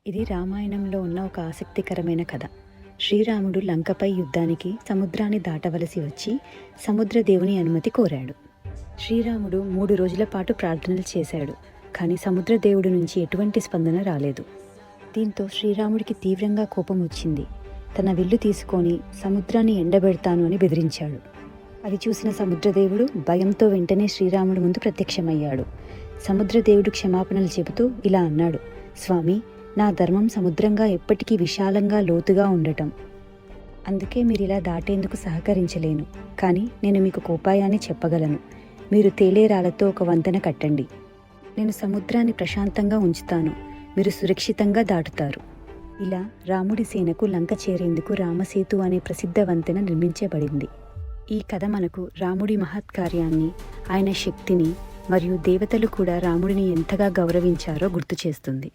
ఇది రామాయణంలో ఉన్న ఒక ఆసక్తికరమైన కథ. శ్రీరాముడు లంకపై యుద్ధానికి సముద్రాన్ని దాటవలసి వచ్చి సముద్రదేవుని అనుమతి కోరాడు. శ్రీరాముడు 3 రోజుల పాటు ప్రార్థనలు చేశాడు. కానీ సముద్రదేవుడి నుంచి ఎటువంటి స్పందన రాలేదు. దీంతో శ్రీరాముడికి తీవ్రంగా కోపం వచ్చింది. తన విల్లు తీసుకొని సముద్రాన్ని ఎండబెడతాను అని బెదిరించాడు. అది చూసిన సముద్రదేవుడు భయంతో వెంటనే శ్రీరాముడి ముందు ప్రత్యక్షమయ్యాడు. సముద్రదేవుడు క్షమాపణలు చెబుతూ ఇలా అన్నాడు: స్వామి, నా ధర్మం సముద్రంగా ఎప్పటికీ విశాలంగా లోతుగా ఉండటం. అందుకే మీరు ఇలా దాటేందుకు సహకరించలేను. కానీ నేను మీకు ఒక ఉపాయాన్ని చెప్పగలను. మీరు తేలేరాలతో ఒక వంతెన కట్టండి. నేను సముద్రాన్ని ప్రశాంతంగా ఉంచుతాను. మీరు సురక్షితంగా దాటుతారు. ఇలా రాముడి సేనకు లంక చేరేందుకు రామసేతు అనే ప్రసిద్ధ వంతెన నిర్మించబడింది. ఈ కథ మనకు రాముడి మహత్కార్యాన్ని, ఆయన శక్తిని మరియు దేవతలు కూడా రాముడిని ఎంతగా గౌరవించారో గుర్తు చేస్తుంది.